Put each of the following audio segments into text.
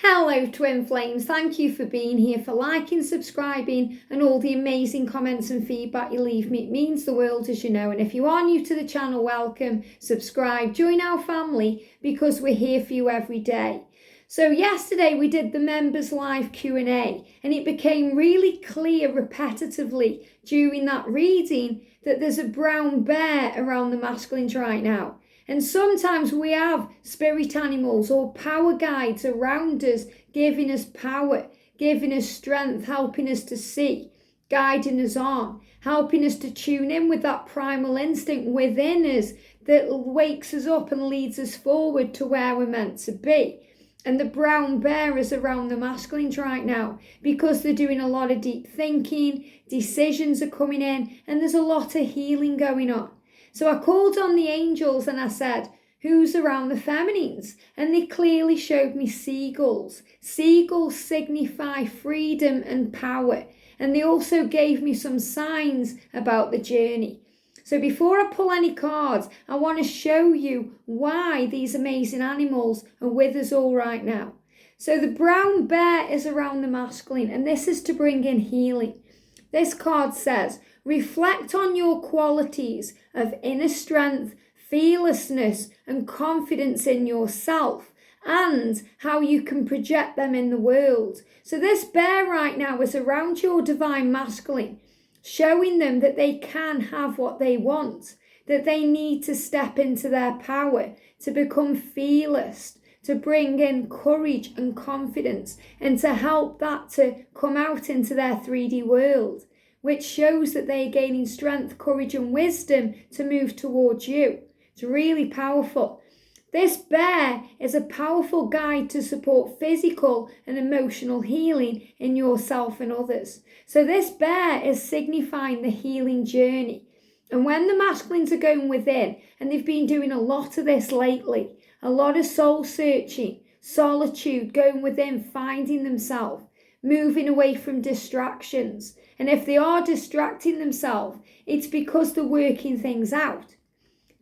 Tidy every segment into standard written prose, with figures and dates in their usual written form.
Hello Twin Flames, thank you for being here, for liking, subscribing and all the amazing comments and feedback you leave me. It means the world, as you know. And if you are new to the channel, welcome, subscribe, join our family because we're here for you every day. So yesterday we did the members live Q&A and it became really clear repetitively during that reading that there's a brown bear around the masculines right now. And sometimes we have spirit animals or power guides around us, giving us power, giving us strength, helping us to see, guiding us on, helping us to tune in with that primal instinct within us that wakes us up and leads us forward to where we're meant to be. And the brown bear is around the masculines right now because they're doing a lot of deep thinking, decisions are coming in, and there's a lot of healing going on. So I called on the angels and I said, who's around the feminines? And they clearly showed me seagulls. Seagulls signify freedom and power. And they also gave me some signs about the journey. So before I pull any cards, I want to show you why these amazing animals are with us all right now. So the brown bear is around the masculine, and this is to bring in healing. This card says, reflect on your qualities of inner strength, fearlessness, and confidence in yourself, and how you can project them in the world. So this bear right now is around your divine masculine, showing them that they can have what they want, that they need to step into their power, to become fearless, to bring in courage and confidence, and to help that to come out into their 3D world, which shows that they're gaining strength, courage and wisdom to move towards you. It's really powerful. This bear is a powerful guide to support physical and emotional healing in yourself and others. So this bear is signifying the healing journey. And when the masculines are going within, and they've been doing a lot of this lately, a lot of soul searching, solitude, going within, finding themselves, moving away from distractions. And if they are distracting themselves, it's because they're working things out.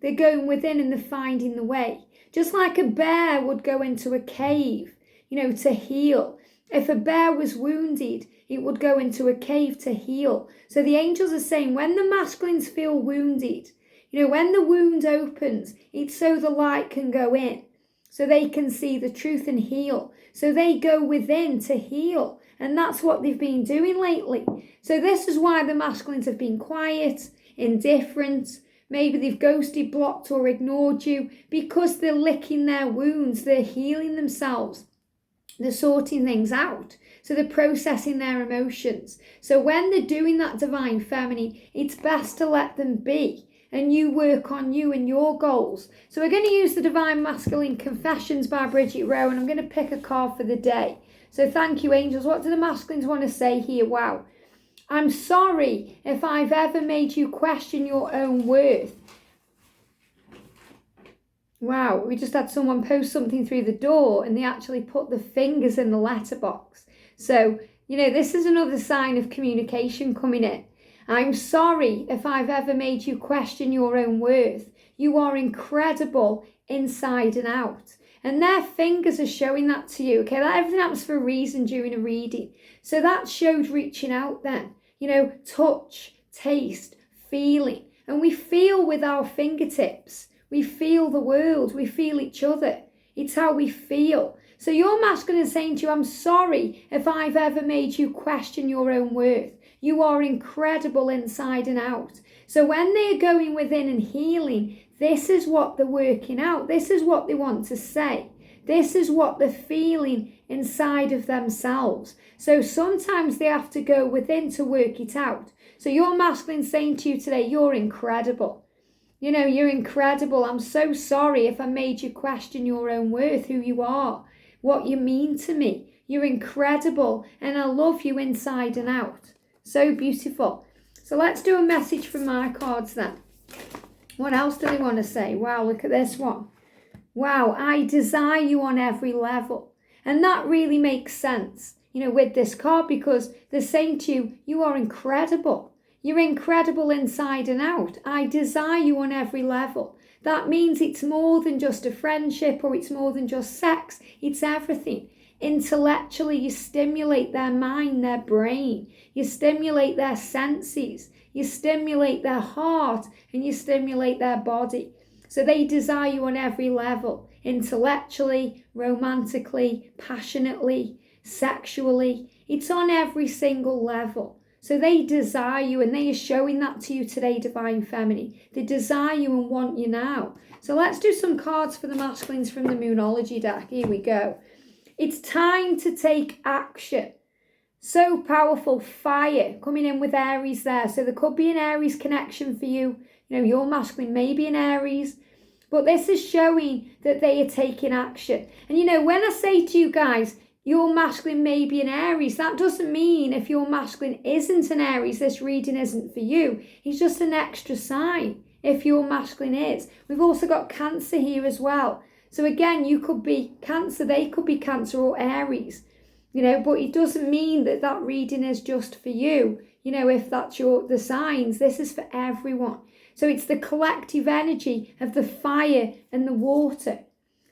They're going within and they're finding the way. Just like a bear would go into a cave, to heal. If a bear was wounded, it would go into a cave to heal. So the angels are saying when the masculines feel wounded, when the wound opens, it's so the light can go in, so they can see the truth and heal. So they go within to heal. And that's what they've been doing lately. So this is why the masculines have been quiet, indifferent. Maybe they've ghosted, blocked or ignored you because they're licking their wounds. They're healing themselves. They're sorting things out. So they're processing their emotions. So when they're doing that divine feminine, it's best to let them be. And you work on you and your goals. So we're going to use the Divine Masculine Confessions by Bridget Rowe. And I'm going to pick a card for the day. So thank you, angels. What do the masculines want to say here? Wow. I'm sorry if I've ever made you question your own worth. Wow, we just had someone post something through the door and they actually put the fingers in the letterbox. So, this is another sign of communication coming in. I'm sorry if I've ever made you question your own worth. You are incredible inside and out. And their fingers are showing that to you. Okay, that everything happens for a reason during a reading. So that showed reaching out then. Touch, taste, feeling. And we feel with our fingertips. We feel the world. We feel each other. It's how we feel. So your masculine is saying to you, I'm sorry if I've ever made you question your own worth. You are incredible inside and out. So when they're going within and healing, this is what they're working out. This is what they want to say. This is what they're feeling inside of themselves. So sometimes they have to go within to work it out. So your masculine saying to you today, you're incredible. You're incredible. I'm so sorry if I made you question your own worth, who you are, what you mean to me. You're incredible and I love you inside and out. So beautiful. So let's do a message from my cards then. What else do they want to say? Wow, look at this one. Wow, I desire you on every level. And that really makes sense, with this card because they're saying to you, you are incredible. You're incredible inside and out. I desire you on every level. That means it's more than just a friendship or it's more than just sex. It's everything. Intellectually, you stimulate their mind, their brain. You stimulate their senses. You stimulate their heart, and you stimulate their body. So they desire you on every level, intellectually, romantically, passionately, sexually. It's on every single level. So they desire you, and they are showing that to you today, Divine Feminine. They desire you and want you now. So let's do some cards for the masculines from the Moonology deck. Here we go. It's time to take action. So powerful. Fire coming in with Aries there. So there could be an Aries connection for you. You know, your masculine may be an Aries. But this is showing that they are taking action. And you know, when I say to you guys, your masculine may be an Aries, that doesn't mean if your masculine isn't an Aries, this reading isn't for you. It's just an extra sign if your masculine is. We've also got Cancer here as well. So again, you could be Cancer, they could be Cancer or Aries. You know, but it doesn't mean that that reading is just for you. You know, if that's the signs, this is for everyone. So it's the collective energy of the fire and the water.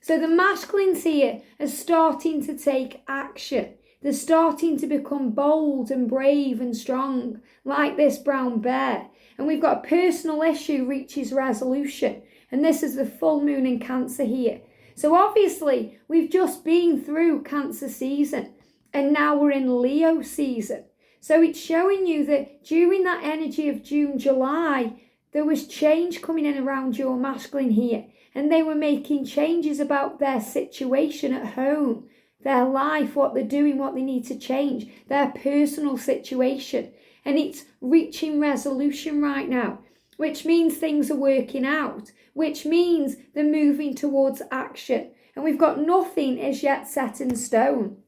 So the masculines here are starting to take action. They're starting to become bold and brave and strong, like this brown bear. And we've got a personal issue reaches resolution. And this is the full moon in Cancer here. So obviously, we've just been through Cancer season. And now we're in Leo season. So it's showing you that during that energy of June, July, there was change coming in around your masculine here. And they were making changes about their situation at home, their life, what they're doing, what they need to change, their personal situation. And it's reaching resolution right now, which means things are working out, which means they're moving towards action. And we've got nothing as yet set in stone.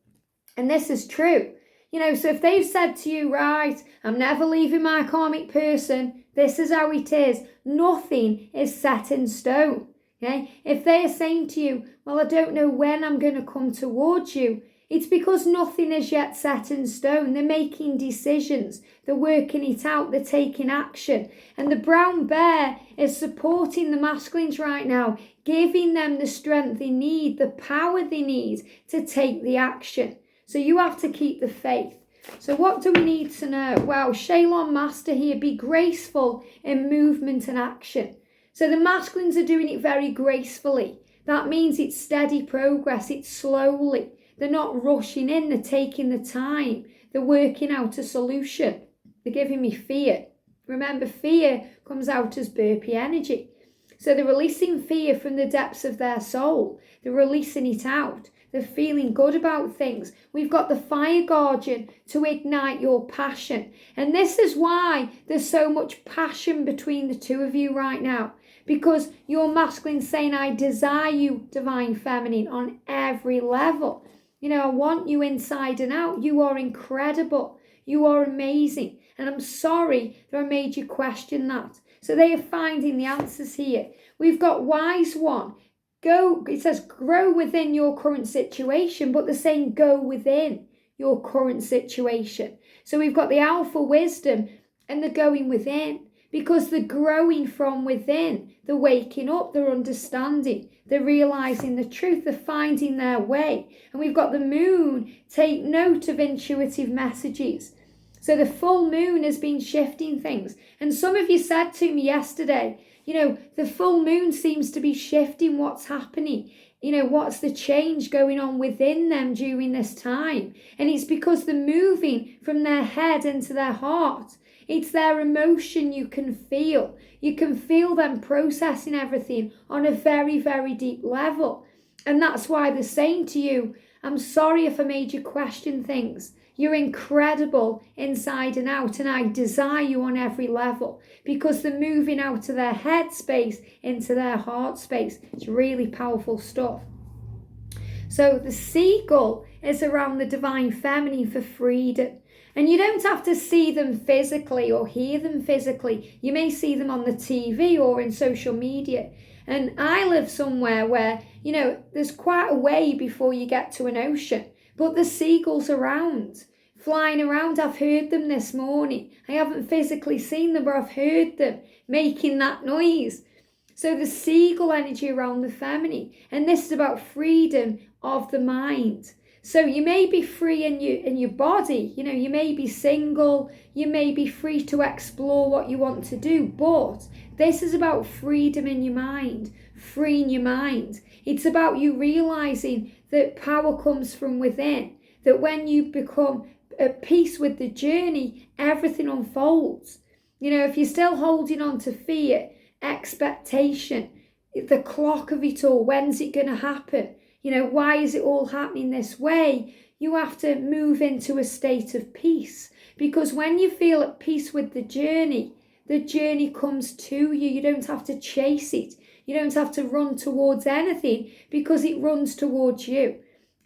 And this is true. You know, so if they've said to you, right, I'm never leaving my karmic person, this is how it is, nothing is set in stone. Okay? If they are saying to you, well, I don't know when I'm going to come towards you, it's because nothing is yet set in stone. They're making decisions. They're working it out. They're taking action. And the brown bear is supporting the masculines right now, giving them the strength they need, the power they need to take the action. So you have to keep the faith. So what do we need to know? Wow, Shalom Master here, be graceful in movement and action. So the masculines are doing it very gracefully. That means it's steady progress, it's slowly. They're not rushing in, they're taking the time. They're working out a solution. They're giving me fear. Remember, fear comes out as burpee energy. So they're releasing fear from the depths of their soul. They're releasing it out. They're feeling good about things. We've got the fire guardian to ignite your passion. And this is why there's so much passion between the two of you right now. Because your masculine's saying, I desire you, Divine Feminine, on every level. You know, I want you inside and out. You are incredible. You are amazing. And I'm sorry that I made you question that. So they are finding the answers here. We've got Wise One. It says grow within your current situation, but they're saying go within your current situation. So we've got the Alpha Wisdom and they're going within because they're growing from within. They're waking up, they're understanding, they're realizing the truth, they're finding their way. And we've got the moon, take note of intuitive messages. So the full moon has been shifting things. And some of you said to me yesterday, you know, the full moon seems to be shifting what's happening. You know, what's the change going on within them during this time? And it's because they're moving from their head into their heart. It's their emotion you can feel. You can feel them processing everything on a very, very deep level. And that's why they're saying to you, I'm sorry if I made you question things. You're incredible inside and out, and I desire you on every level because they're moving out of their head space into their heart space. It's really powerful stuff. So the seagull is around the Divine Feminine for freedom. And you don't have to see them physically or hear them physically. You may see them on the TV or in social media. And I live somewhere where, you know, there's quite a way before you get to an ocean. But the seagulls around, flying around. I've heard them this morning. I haven't physically seen them, but I've heard them making that noise. So the seagull energy around the feminine. And this is about freedom of the mind. So you may be free in your body, you may be single, you may be free to explore what you want to do, but this is about freedom in your mind, freeing your mind. It's about you realizing that power comes from within, that when you become at peace with the journey, everything unfolds. If you're still holding on to fear, expectation, the clock of it all, when's it going to happen? Why is it all happening this way? You have to move into a state of peace, because when you feel at peace with the journey comes to you. You don't have to chase it. You don't have to run towards anything, because it runs towards you.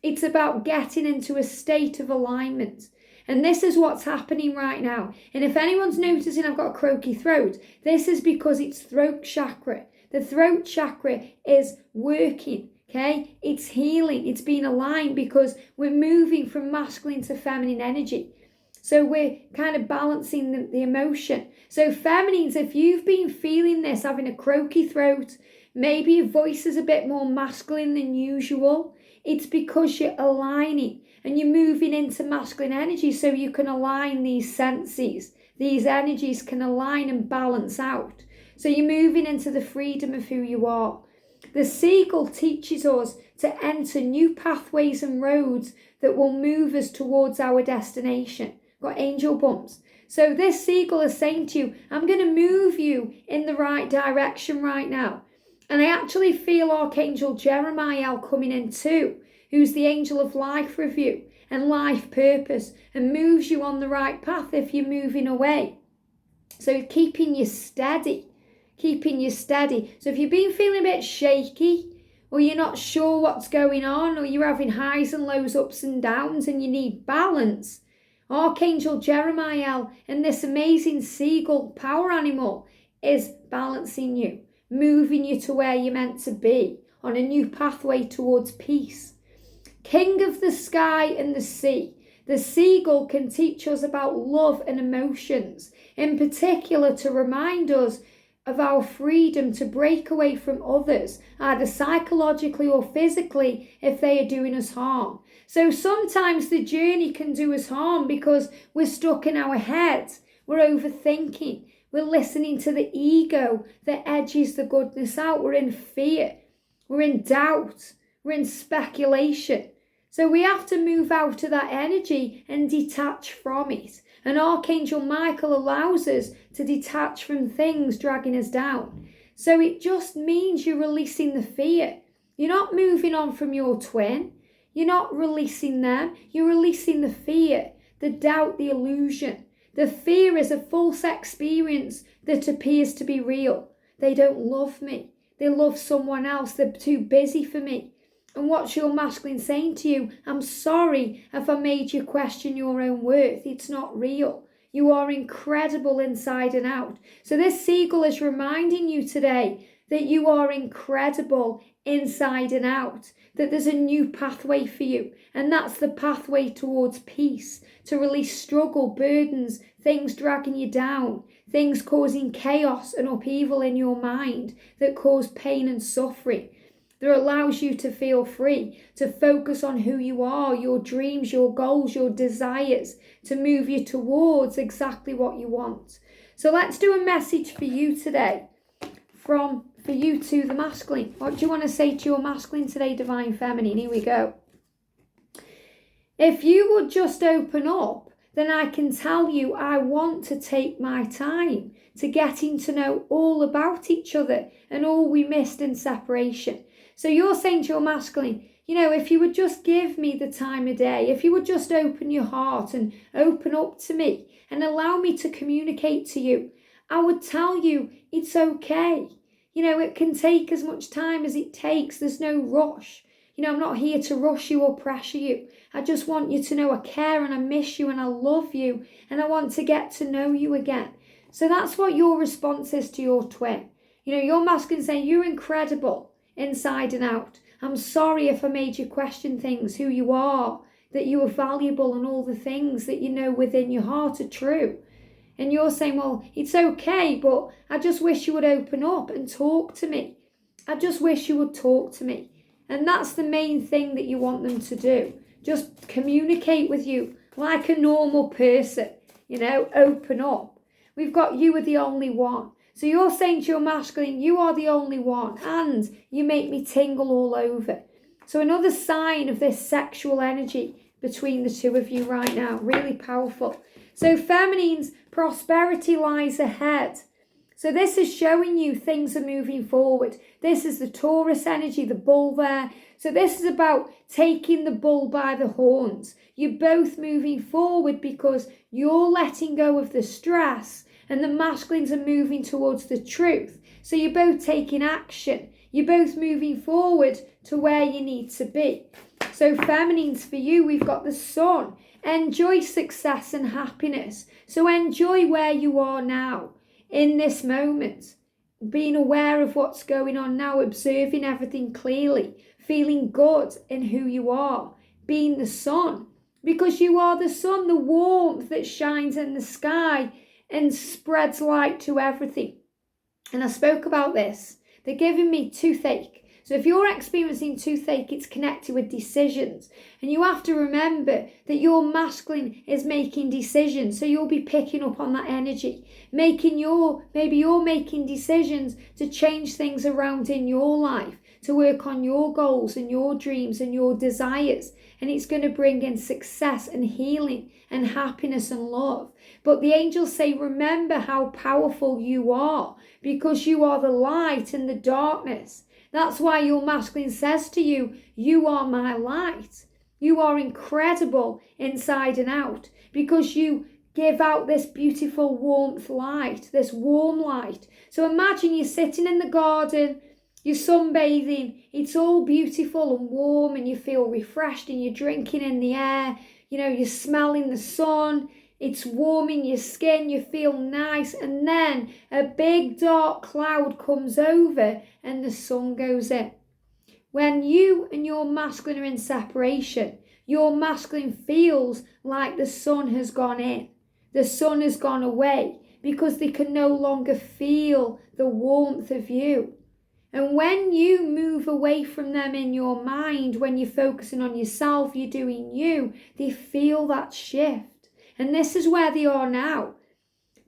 It's about getting into a state of alignment. And this is what's happening right now. And if anyone's noticing I've got a croaky throat, this is because it's throat chakra. The throat chakra is working, okay? It's healing. It's being aligned because we're moving from masculine to feminine energy. So we're kind of balancing the emotion. So feminines, if you've been feeling this, having a croaky throat, maybe your voice is a bit more masculine than usual, it's because you're aligning and you're moving into masculine energy, so you can align these senses. These energies can align and balance out. So you're moving into the freedom of who you are. The seagull teaches us to enter new pathways and roads that will move us towards our destination. Got angel bumps. So this seagull is saying to you, I'm going to move you in the right direction right now. And I actually feel Archangel Jeremiah coming in too, who's the angel of life review and life purpose, and moves you on the right path if you're moving away. So keeping you steady. So if you've been feeling a bit shaky, or you're not sure what's going on, or you're having highs and lows, ups and downs, and you need balance, Archangel Jeremiah and this amazing seagull power animal is balancing you, moving you to where you're meant to be, on a new pathway towards peace. King of the sky and the sea, the seagull can teach us about love and emotions, in particular to remind us of our freedom to break away from others, either psychologically or physically, if they are doing us harm. So sometimes the journey can do us harm because we're stuck in our heads, we're overthinking, we're listening to the ego that edges the goodness out, we're in fear, we're in doubt, we're in speculation. So we have to move out of that energy and detach from it. And Archangel Michael allows us to detach from things dragging us down. So it just means you're releasing the fear. You're not moving on from your twin. You're not releasing them. You're releasing the fear, the doubt, the illusion. The fear is a false experience that appears to be real. They don't love me. They love someone else. They're too busy for me. And what's your masculine saying to you? I'm sorry if I made you question your own worth. It's not real. You are incredible inside and out. So this seagull is reminding you today that you are incredible inside and out, that there's a new pathway for you. And that's the pathway towards peace, to release struggle, burdens, things dragging you down, things causing chaos and upheaval in your mind that cause pain and suffering. That allows you to feel free, to focus on who you are, your dreams, your goals, your desires, to move you towards exactly what you want. So let's do a message for you today, for you to the masculine. What do you want to say to your masculine today, Divine Feminine? Here we go. If you would just open up, then I can tell you I want to take my time to getting to know all about each other and all we missed in separation. So you're saying to your masculine, if you would just give me the time of day, if you would just open your heart and open up to me and allow me to communicate to you, I would tell you it's okay. It can take as much time as it takes. There's no rush. I'm not here to rush you or pressure you. I just want you to know I care and I miss you and I love you and I want to get to know you again. So that's what your response is to your twin. Your masculine saying, you're incredible inside and out. I'm sorry if I made you question things, who you are, that you are valuable and all the things that you know within your heart are true. And you're saying, well, it's okay, but I just wish you would open up and talk to me. I just wish you would talk to me. And that's the main thing that you want them to do. just communicate with you like a normal person, open up. We've got you are the only one. So you're saying to your masculine, you are the only one, and you make me tingle all over. So another sign of this sexual energy between the two of you right now, really powerful. So feminines, prosperity lies ahead. So this is showing you things are moving forward. This is the Taurus energy, the bull there. So this is about taking the bull by the horns. You're both moving forward because you're letting go of the stress and the masculines are moving towards the truth. So you're both taking action. You're both moving forward to where you need to be. So feminines, for you, we've got the sun. Enjoy success and happiness. So enjoy where you are now. In this moment, being aware of what's going on now, observing everything clearly, feeling good in who you are, being the sun, because you are the sun, the warmth that shines in the sky and spreads light to everything. And I spoke about this. They're giving me toothache. So if you're experiencing toothache, it's connected with decisions. And you have to remember that your masculine is making decisions. So you'll be picking up on that energy. Maybe you're making decisions to change things around in your life, to work on your goals and your dreams and your desires. And it's going to bring in success and healing and happiness and love. But the angels say, remember how powerful you are, because you are the light in the darkness. That's why your masculine says to you, you are my light. You are incredible inside and out, because you give out this beautiful warmth light, this warm light. So imagine you're sitting in the garden, you're sunbathing, it's all beautiful and warm and you feel refreshed and you're drinking in the air, you're smelling the sun, it's warming your skin, you feel nice, and then a big dark cloud comes over and the sun goes in. When you and your masculine are in separation, your masculine feels like the sun has gone in, the sun has gone away, because they can no longer feel the warmth of you. And when you move away from them in your mind, when you're focusing on yourself, you're doing you, they feel that shift. And this is where they are now.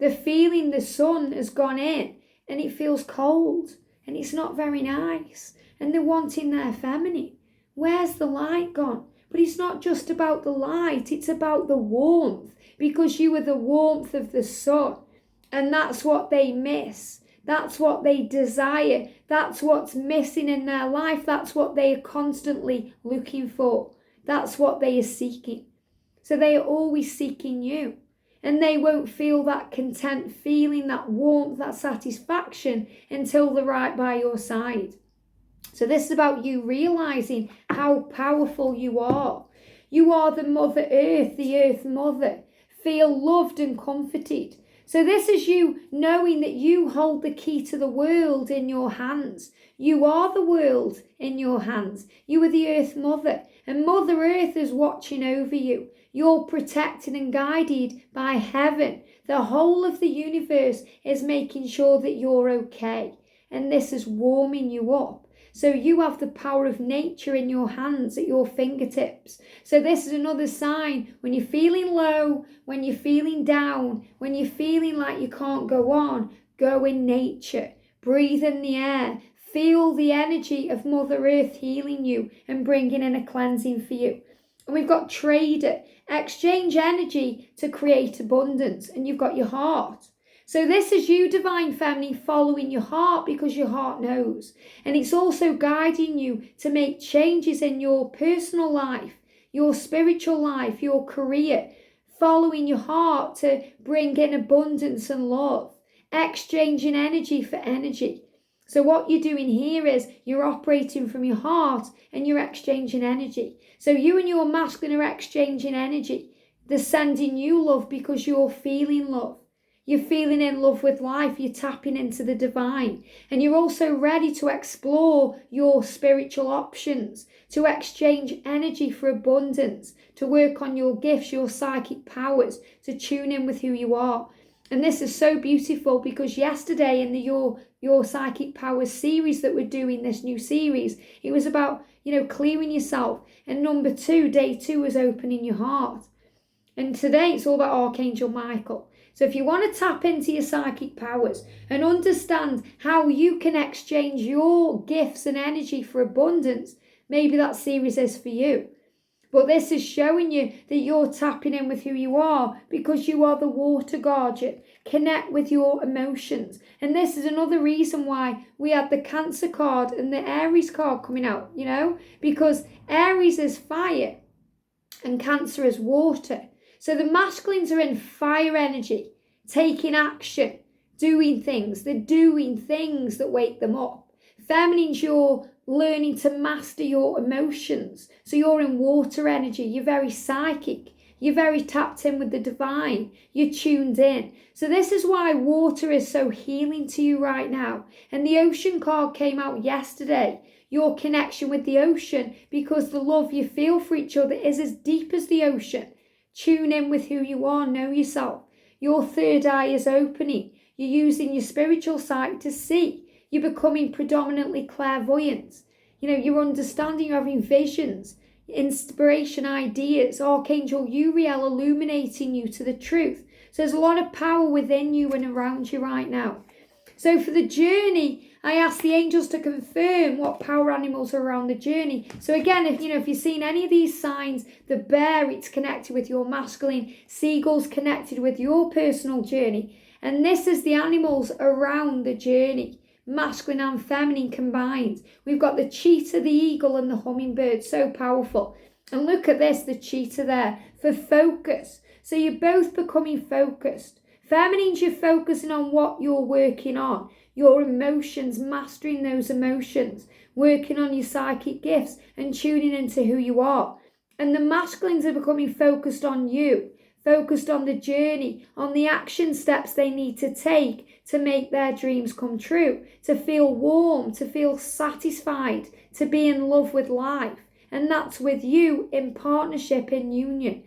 They're feeling the sun has gone in and it feels cold and it's not very nice. And they're wanting their feminine. Where's the light gone? But it's not just about the light, it's about the warmth, because you are the warmth of the sun. And that's what they miss. That's what they desire. That's what's missing in their life. That's what they are constantly looking for. That's what they are seeking. So they are always seeking you. And they won't feel that content feeling, that warmth, that satisfaction until they're right by your side. So this is about you realizing how powerful you are. You are the Mother Earth, the Earth Mother. Feel loved and comforted. So this is you knowing that you hold the key to the world in your hands. You are the world in your hands. You are the Earth Mother. And Mother Earth is watching over you. You're protected and guided by heaven. The whole of the universe is making sure that you're okay. And this is warming you up. So you have the power of nature in your hands, at your fingertips. So this is another sign when you're feeling low, when you're feeling down, when you're feeling like you can't go on, go in nature. Breathe in the air. Feel the energy of Mother Earth healing you and bringing in a cleansing for you. And we've got trader. Exchange energy to create abundance. And you've got your heart. So this is you, Divine Feminine, following your heart because your heart knows. And it's also guiding you to make changes in your personal life, your spiritual life, your career. Following your heart to bring in abundance and love. Exchanging energy for energy. So what you're doing here is you're operating from your heart and you're exchanging energy. So you and your masculine are exchanging energy. They're sending you love because you're feeling love. You're feeling in love with life. You're tapping into the divine. And you're also ready to explore your spiritual options, to exchange energy for abundance, to work on your gifts, your psychic powers, to tune in with who you are. And this is so beautiful because yesterday in the Your Psychic Powers series that we're doing, this new series, it was about, clearing yourself. And number 2, day 2 was opening your heart. And today it's all about Archangel Michael. So if you want to tap into your psychic powers and understand how you can exchange your gifts and energy for abundance, maybe that series is for you. But this is showing you that you're tapping in with who you are because you are the water guardian. Connect with your emotions. And this is another reason why we had the Cancer card and the Aries card coming out, because Aries is fire and Cancer is water. So the masculines are in fire energy, taking action, doing things. They're doing things that wake them up. Feminines, you're learning to master your emotions. So you're in water energy. You're very psychic. You're very tapped in with the divine. You're tuned in. So this is why water is so healing to you right now. And the ocean card came out yesterday. Your connection with the ocean, because the love you feel for each other is as deep as the ocean. Tune in with who you are. Know yourself. Your third eye is opening. You're using your spiritual sight to see. You're becoming predominantly clairvoyant. You're understanding, you're having visions, inspiration, ideas. Archangel Uriel illuminating you to the truth. So there's a lot of power within you and around you right now. So for the journey, I asked the angels to confirm what power animals are around the journey. So again, if you've seen any of these signs, the bear, it's connected with your masculine, seagulls connected with your personal journey. And this is the animals around the journey, masculine and feminine combined. We've got the cheetah, the eagle, and the hummingbird, so powerful. And look at this, the cheetah there, for focus. So you're both becoming focused. Feminines, you're focusing on what you're working on, your emotions, mastering those emotions, working on your psychic gifts and tuning into who you are. And the masculines are becoming focused on you, focused on the journey, on the action steps they need to take to make their dreams come true, to feel warm, to feel satisfied, to be in love with life. And that's with you in partnership, in union.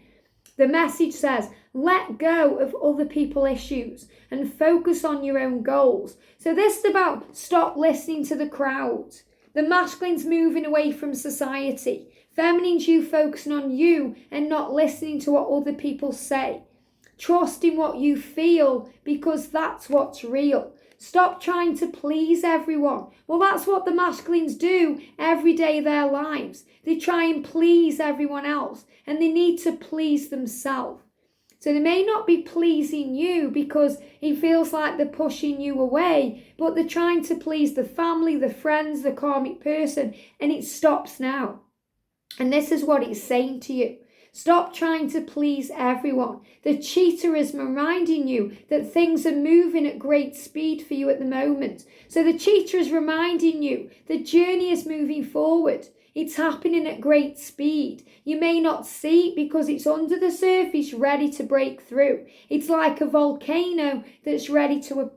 The message says, let go of other people's issues and focus on your own goals. So this is about stop listening to the crowd. The masculines moving away from society. Feminines, you focusing on you and not listening to what other people say. Trusting what you feel because that's what's real. Stop trying to please everyone. Well, that's what the masculines do every day of their lives. They try and please everyone else and they need to please themselves. So they may not be pleasing you because it feels like they're pushing you away, but they're trying to please the family, the friends, the karmic person, and it stops now. And this is what it's saying to you. Stop trying to please everyone. The cheetah is reminding you that things are moving at great speed for you at the moment. So the cheetah is reminding you the journey is moving forward. It's happening at great speed. You may not see it because it's under the surface, ready to break through. It's like a volcano that's ready to,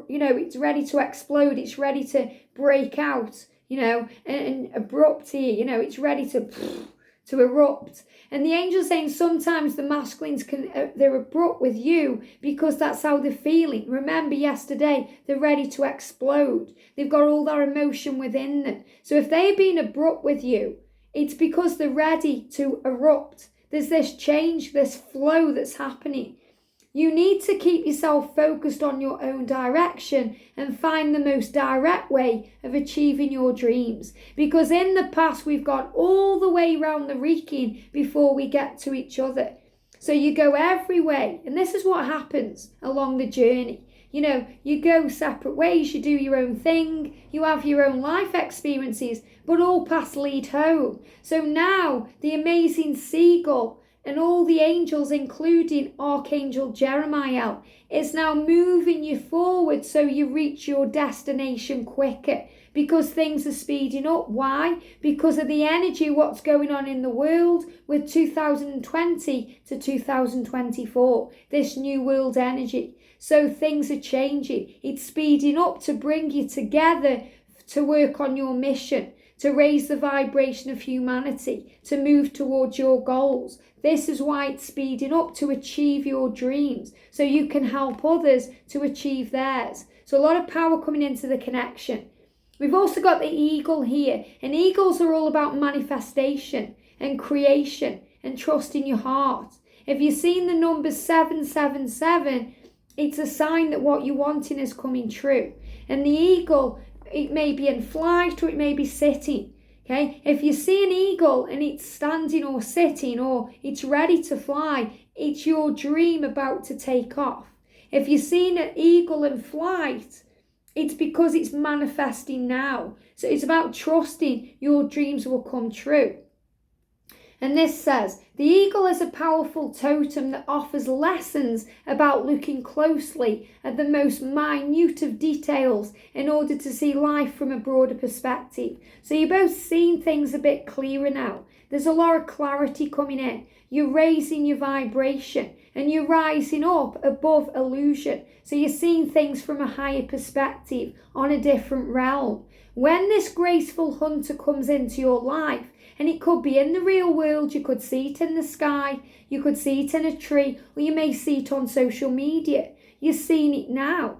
it's ready to explode. It's ready to break out, and erupt here. It's ready to erupt. And the angel's saying sometimes the masculines they're abrupt with you because that's how they're feeling. Remember yesterday, they're ready to explode. They've got all their emotion within them. So if they're being abrupt with you, it's because they're ready to erupt. There's this change, this flow that's happening. You need to keep yourself focused on your own direction and find the most direct way of achieving your dreams. Because in the past, we've gone all the way around the wreaking before we get to each other. So you go every way. And this is what happens along the journey. You go separate ways, you do your own thing, you have your own life experiences, but all paths lead home. So now the amazing seagull and all the angels, including Archangel Jeremiah, is now moving you forward so you reach your destination quicker because things are speeding up. Why? Because of the energy, what's going on in the world with 2020 to 2024, this new world energy. So things are changing. It's speeding up to bring you together to work on your mission, to raise the vibration of humanity, to move towards your goals. This is why it's speeding up, to achieve your dreams, so you can help others to achieve theirs. So a lot of power coming into the connection. We've also got the eagle here, and eagles are all about manifestation and creation and trust in your heart. If you've seen the number 777, it's a sign that what you're wanting is coming true. And the eagle, it may be in flight or it may be sitting. Okay, if you see an eagle and it's standing or sitting or it's ready to fly, it's your dream about to take off. If you're seeing an eagle in flight, it's because it's manifesting now. So it's about trusting your dreams will come true. And this says, the eagle is a powerful totem that offers lessons about looking closely at the most minute of details in order to see life from a broader perspective. So you're both seeing things a bit clearer now. There's a lot of clarity coming in. You're raising your vibration and you're rising up above illusion. So you're seeing things from a higher perspective on a different realm. When this graceful hunter comes into your life, and it could be in the real world, you could see it in the sky, you could see it in a tree, or you may see it on social media. You're seeing it now.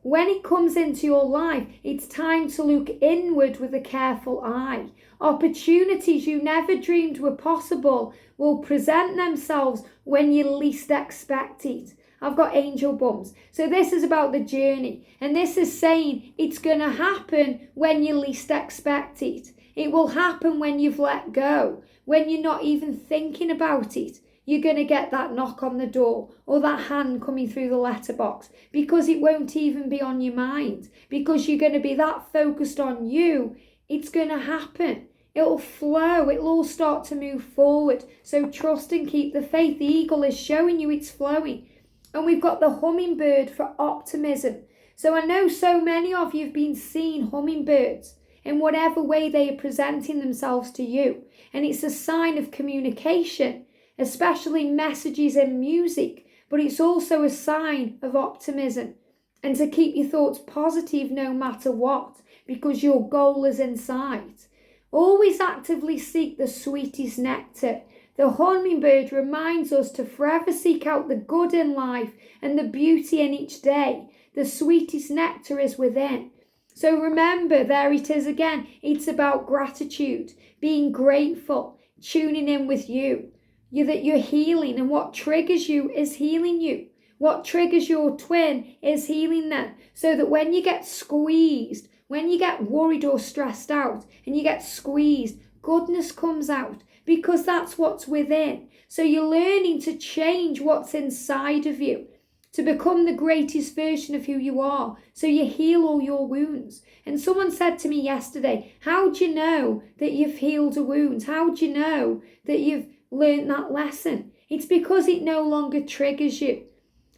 When it comes into your life, it's time to look inward with a careful eye. Opportunities you never dreamed were possible will present themselves when you least expect it. I've got angel bumps. So this is about the journey. And this is saying it's going to happen when you least expect it. It will happen when you've let go, when you're not even thinking about it. You're going to get that knock on the door or that hand coming through the letterbox because it won't even be on your mind, because you're going to be that focused on you. It's going to happen. It'll flow. It'll all start to move forward. So trust and keep the faith. The eagle is showing you it's flowing. And we've got the hummingbird for optimism. So I know so many of you have been seeing hummingbirds in whatever way they are presenting themselves to you. And it's a sign of communication, especially messages in music, but it's also a sign of optimism and to keep your thoughts positive no matter what, because your goal is in sight. Always actively seek the sweetest nectar. The hummingbird reminds us to forever seek out the good in life and the beauty in each day. The sweetest nectar is within. So remember, there it is again. It's about gratitude, being grateful, tuning in with you. That you're healing, and what triggers you is healing you. What triggers your twin is healing them. So that when you get squeezed, when you get worried or stressed out and you get squeezed, goodness comes out because that's what's within. So you're learning to change what's inside of you, to become the greatest version of who you are, so you heal all your wounds. And someone said to me yesterday, how do you know that you've healed a wound? How do you know that you've learned that lesson? It's because it no longer triggers you.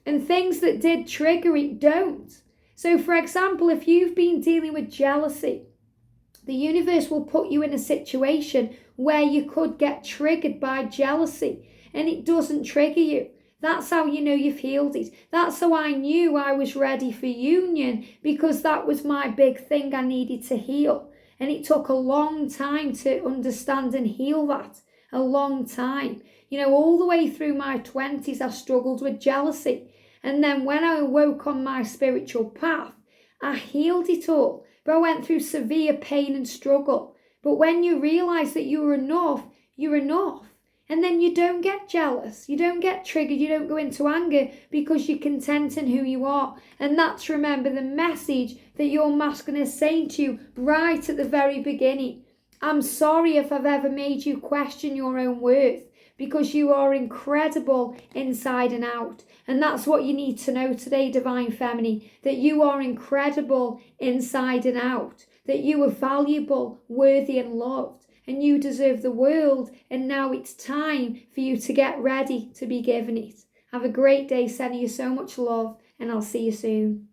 And things that did trigger it don't. So for example, if you've been dealing with jealousy, the universe will put you in a situation where you could get triggered by jealousy and it doesn't trigger you. That's how you know you've healed it. That's how I knew I was ready for union, because that was my big thing I needed to heal. And it took a long time to understand and heal that. A long time. All the way through my 20s, I struggled with jealousy. And then when I awoke on my spiritual path, I healed it all. But I went through severe pain and struggle. But when you realise that you're enough, you're enough. And then you don't get jealous, you don't get triggered, you don't go into anger because you're content in who you are. And that's, remember, the message that your masculine is saying to you right at the very beginning. I'm sorry if I've ever made you question your own worth, because you are incredible inside and out. And that's what you need to know today, Divine Feminine, that you are incredible inside and out, that you are valuable, worthy and loved. And you deserve the world, and now it's time for you to get ready to be given it. Have a great day, sending you so much love, and I'll see you soon.